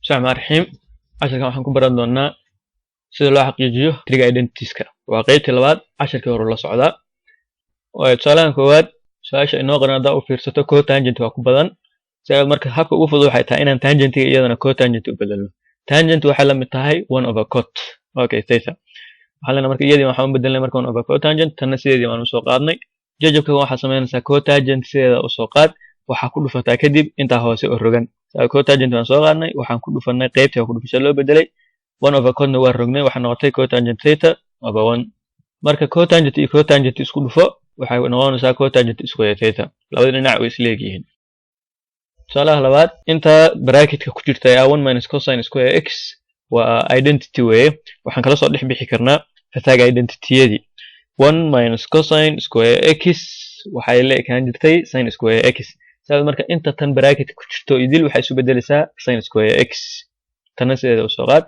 السلام عليكم عشرة waxaan ku baran doonaa sida loo xaqiijiyo triga identitieska waa qaybtii labaad casharkii hore la socdaa waa tusaalahan koowaad su'aasha inoo qoran hadaa u fiirsato cotangent waa ku badan sida marka habka ugu fudud waxay tahay inaan tangentiga iyadana cotangent u bedelno tangent waxay la mid tahay 1 over cot okay theta waxaan marka iyadii waxaan u bedelnay marka 1 over cotangent tanna sideedii waan u soo qaadnay jajabka waxa sameynaysaa cotangent sideeda u soo qaad waxa ku dhufataa kadib inta hoose oo rogan cotangent waan soo qaadnay waxaan ku dhufanay qaybtii ku dhufasho loo bedelay 1 over cot na waa rognay waxa noqotay cotangent theta over 1 marka cotangent iyo cotangent isku dhufo waxay noqonaysaa cotangent square theta labada dhinac way isla leeyihiin tusaalaha labaad inta bracketka ku jirta ayaa 1 minus cosine square x waa identity way waxaan kala soo bixi karnaa fataaga identity-yadii 1 minus cosine square x waxay la ekaan jirtay sin square x sabab marka inta tan bracket ku jirto idil waxay isu bedelaysaa sin square x tan sideeda u soo qaad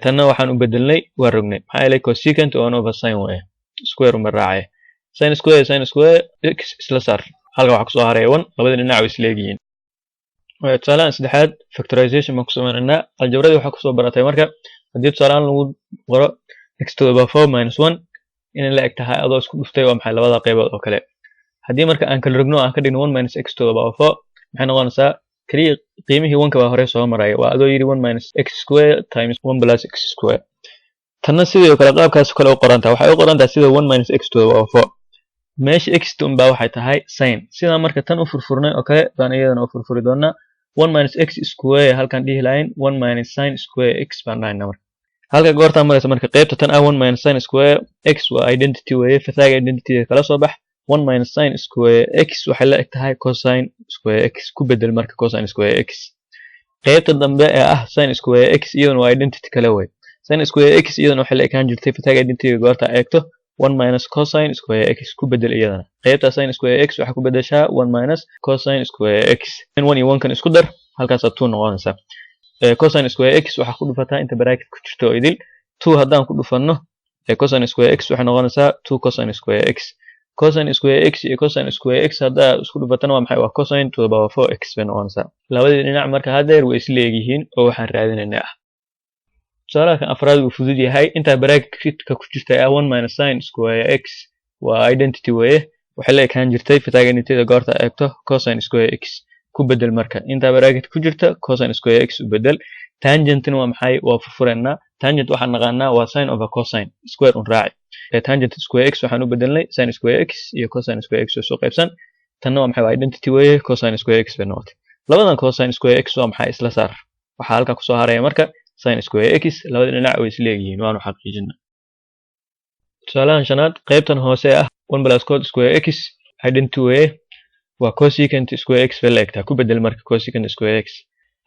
tan waxaan u bedelnay waa rognay maxaa yeelay cosecant 1 over sin way square uma raacay sin square x isla saar halka waxa ku soo haray 1 labada dhinac way isla leeyihiin tusaalahan saddexaad factorization ma ku sameynaa aljabrada waxa ku soo baratay marka hadii tusaalahan lagu qoro x to the power 4 minus 1 in la eg tahay adoo isku dhuftay waa maxay labada qaybood oo kale hadii marka aan kala rogno aan ka dhigno 1 minus x to the power 4 maxay noqonaysaa kaliya qiimihii 1 ka baa hore soo maray waa adoo yiri 1 minus x square times 1 plus x square tanna sidoo kale qaabkaas kale u qorantaa waxay u qorantaa sida 1 minus x to the power 4 meesha x tun baa waxay tahay sin sida marka tan u furfurnay oo kale baan iyadana u furfuri doonaa 1 minus x square halkan dhihi lahayn 1 minus sin square x baan dhahaynaa marka halka goorta maraysa marka qaybta tan 1 minus sin square x waa identity way fataaga identity kala soo bax 1 minus sin square x waxay la eg tahay cosine square x ku bedel marka cosine square x qaybta dambe ee ah sin square x iyaduna waa identity kale way sin square x iyaduna waxay la ekaan jirtay fataaga identity goorta eegto 1 minus cosine square x ku bedel iyadana qaybta sin square x waxa ku bedeshaa 1 minus cosine square x 1 iyo 1 kan isku dar halkaas 2 noqonaysa cosine square x waxa ku dhufataa inta bracket ku jirto idil 2 hadaan ku dhufano cosine square x waxa noqonaysaa 2 cosine square x cosine square x iyo cosine square x hadaa isku dhufatana waa maxay waa cosine to the power 4 x bay noqonaysaa labada dhinac marka hadeer way isla leeyihiin oo waxaan raadinaynaa tusaalaha afraad uu fudud yahay inta bracketka ku jirta 1 minus sin square x waa identity way waxay la ekaan jirtay fataaga identity goorta eegto cosine square x ku bedel marka inta bracket ku jirta cosine square x u bedel tangent waa maxay waa furfureena tangent waxaan naqaanaa waa sin over cosine square un raaci tangent square x waxaan u bedelnay sin square x iyo cosine square x oo soo qaybsan tanna waa maxay waa identity way cosine square x bay noqotay labadan cosine square x waa maxay isla saar waxa halka ku soo haraya marka sin square x labada dhinac way isla leeyihiin waanu xaqiijinaa tusaalahan shanaad qaybtan hoose ah 1 plus cot square x identity way waa cosecant square x bay la egtaa ku bedel marka cosecant square x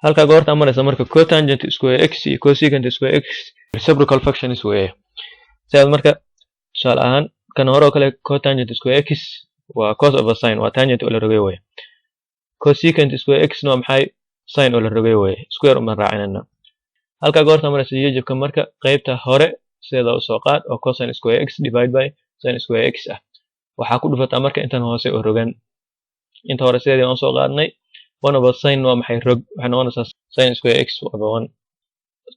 halka goorta maraysa marka cotangent square x iyo cosecant square x reciprocal functions way sida marka tusaale ahaan kan hore oo kale cotangent square x waa cos over sin waa tangent oo la rogay way cosecant square x no maxay sin oo la rogay way square uma raacinayna halka goorta maraysa jajabka marka qaybta hore sida u soo qaad oo cosine square x divide by sin square x ah waxa ku dhufataa marka intan hoose oo rogan inta hore sideedii aan soo qaadnay 1 over sin waa maxay rog waxa noqonaysaa sin square x over 1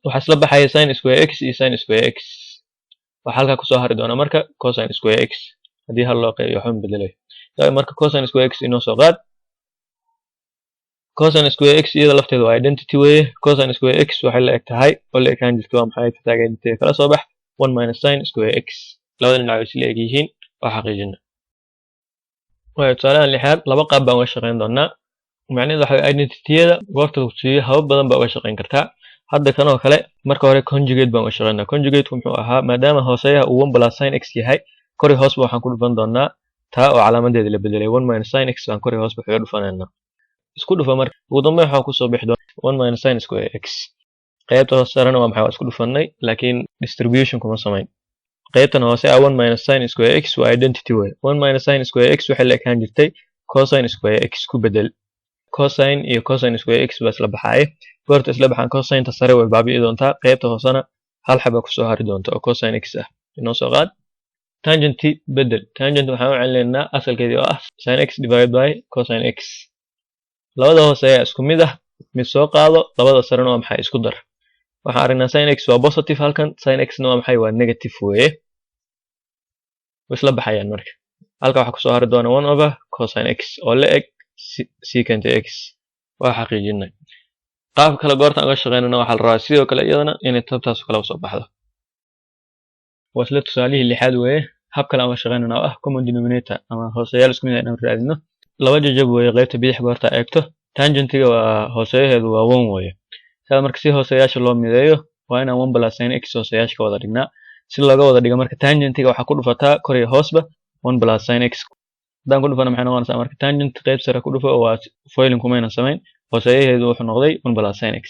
waxa isla baxaya sin square x iyo sin square x waxa halka ku soo hari doona marka cosine square x hadii hal loo qeybiyo waxaan bedelay marka cosine square x inoo soo qaad cosine square x iyada lafteedu waa identity way cosine square x waxay la eg tahay oo la ekaan jirto waa maxay fataaga identity kala soo bax 1 minus sin square x labada dhinac way isla leeyihiin waa xaqiijina tusaalahan lixaad laba qaab baan uga shaqeyn doonaa macnaheedu waxa identity-yada goorta siiyo habab badan baa uga shaqeyn kartaa hadda kan oo kale marka hore conjugate baan uga shaqeynaa conjugate muxuu ahaa maadaama hooseeyaha uu 1 plus sin x yahay kori hoos waxaan ku dhufan doonaa taa oo calaamadeeda la bedelay 1 minus sin x baan kori hoos kaga dhufanayna isku dhufa marka ugu dambeyn waxa ku soo bixi doona 1 minus sin square x qaybta hoose sarana waa maxay waa isku dhufanay laakiin distribution kuma samayn qaybtan hoose 1 minus sin square x waa identity way 1 minus sin square x waxay la ekaan jirtay cosine square x ku bedel cosine iyo cosine square x baa isla baxay goorta isla baxan cosine ta sare way baabi'i doontaa qaybta hoosena hal xaba ku soo hari doonta oo cosine x ah inoo soo qaad tangent bedel tangent waxaan u celinaynaa asalkeedii oo ah sin x divided by cosine x labada hoose ayaa isku mid ah mid soo qaado labada sarena waa maxay isku dar waxaan aragnaa sin x waa positive halkan sin x na waa maxay waa negative weeye isla baxayaan marka halka waxa kusoo hari doona 1 over cosine x oo la eg secant x waa xaqiijinay qaab kale goorta uga shaqeynana waxa la rabaa sidoo kale iyadana inay tabtaas kala soo baxdo wasla tusaalihii lixaad weeye hab kale uga shaqeynana oo ah common denominator ama hooseyaal isku mid ah inaan raadino laba jajab weeye qaybta bidix goorta eegto tangentiga waa hooseyaheedu waa 1 weeye sida marka si hooseyaasha loo mideeyo waa inaan 1 plus sin x hooseyaasha ka wada dhignaa si looga wada dhigo marka tangentiga waxa ku dhufataa kor iyo hoosba 1 plus sin x hadaan ku dhufana maxay noqonaysaa marka tangent qayb sare ku dhufo oo waa foiling kumayna samayn hooseyaheedu wuxuu noqday 1 plus sin x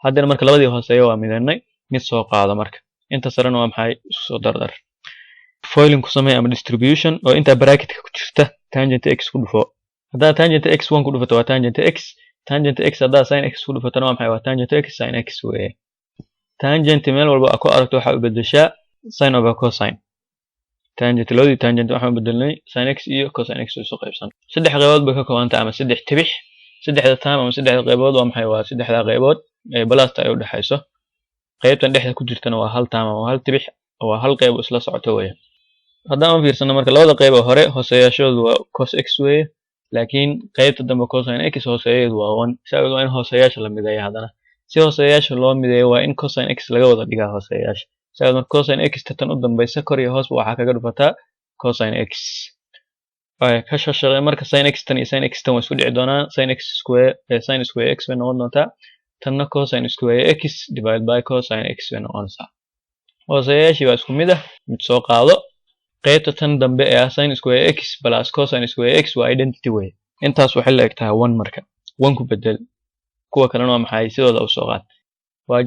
haddana marka labadii hooseeyo waa mideynay mid soo qaado marka inta sarena waa maxay isku soo dardar foiling ku samee ama distribution oo inta bracketka ku jirta tangent x ku dhufo hadaa tangent x 1 ku dhufato waa tangent x hadaa sin x ku dhufatana waa maxay waa tangent x sin x weeye tangent meel walba ku aragto waxa u bedeshaa sin over cosine tangent labadii tangent waxaan bedelnay sin x iyo cosine x soo qaybsan saddex qaybood bay ka koobantahay ama saddex tibix saddexda taam ama saddexda qaybood waa maxay waa saddexda qaybood ee balasta ay u dhaxayso qaybtan dhexda ku jirtana waa hal taam ama hal tibix waa hal qayb isla socoto weeye haddaan fiirsano marka labada qayb hore hooseyaashoodu waa cos x weeye laakiin qaybta dambe cosine x hooseeyadeedu waa 1 sababtoo ah in hooseyaasha la mideeyo hadana si hooseyaasha loo mideeyo waa in cosine x laga wada dhigaa hooseyaasha sababtoo cosine x tan u dambaysa kor iyo hoos waxa kaga dhufataa cosine x ay ka shaqeeyay marka sin x tan iyo sin x tan way isku dhici doonaan sin x square sin square x bay noqon doontaa tanna cosine square x divided by cosine x bay noqonaysaa hooseyaashii waa isku mid ah mid soo qaado qaybta tan dambe ee sin square x plus cosine square x waa identity way intaas waxay la eg tahay 1 marka 1 ku bedel kuwa kalena waa maxay sidooda u soo qaad waa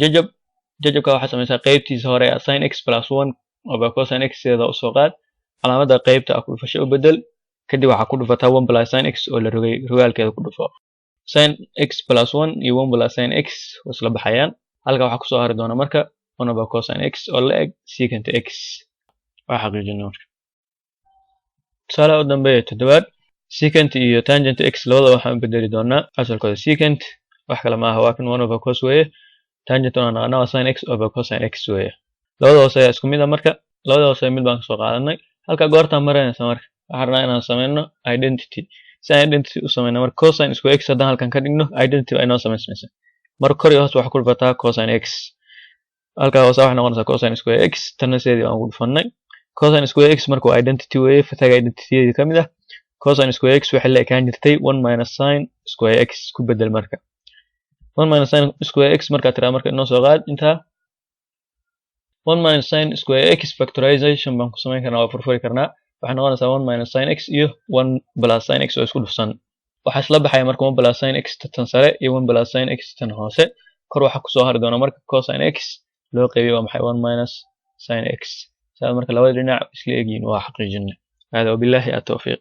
jajabka waxa sameeyay qaybtiisa hore sin x plus 1 over cosine x sidooda u soo qaad calaamada qaybta ku dhufasho u bedel kadib waxa ku dhufataa 1 plus sin x oo la rogay rogaalkeeda ku dhufo sin x plus 1 iyo 1 plus sin x isla baxayaan halka waxa ku soo hari doona marka 1 over cosine x oo la eg secant x waa xaqiijinay marka tusaale u dambeeya toddobaad secant iyo tangent x labada waxaan bedeli doonaa asalkooda secant wax kale ma aha waa kan 1 over cos weeye tangent una waa sin x over cosine x weeye labada hoose ayaa isku mid ah marka labada hoose mid baan ka soo qaadanay halka goorta mareynaysa marka waxaan rabnaa inaan sameyno identity si identity u sameyno marka cosine square x haddaan halkan ka dhigno identity ay noo sameysmaysa marka kor iyo hoos waxa ku dhufataa cosine x halka hoose waxa noqonaysaa cosine square x tanna sidii aan ugu dhufanay cosine square x marka waa identity weeye fataga identity ka mid ah cosine square x waxay la ekaan jirtay 1 minus sin square x ku bedel marka 1 minus sin square x marka tira marka inoo soo qaad inta 1 minus sin square x factorization baan ku sameyn karnaa waa furfuri karnaa waxay noqonaysaa 1 minus sin x iyo 1 plus sin x oo isku dhufsan waxa isla baxaya marka 1 plus sin x tan sare iyo 1 plus sin x tan hoose kor waxa ku soo hari doona marka cosine x loo qeybiyo waa maxay 1 minus sin x sabab marka labada dhinac isla eegin waa xaqiijinay hada wabillahi at-tawfiq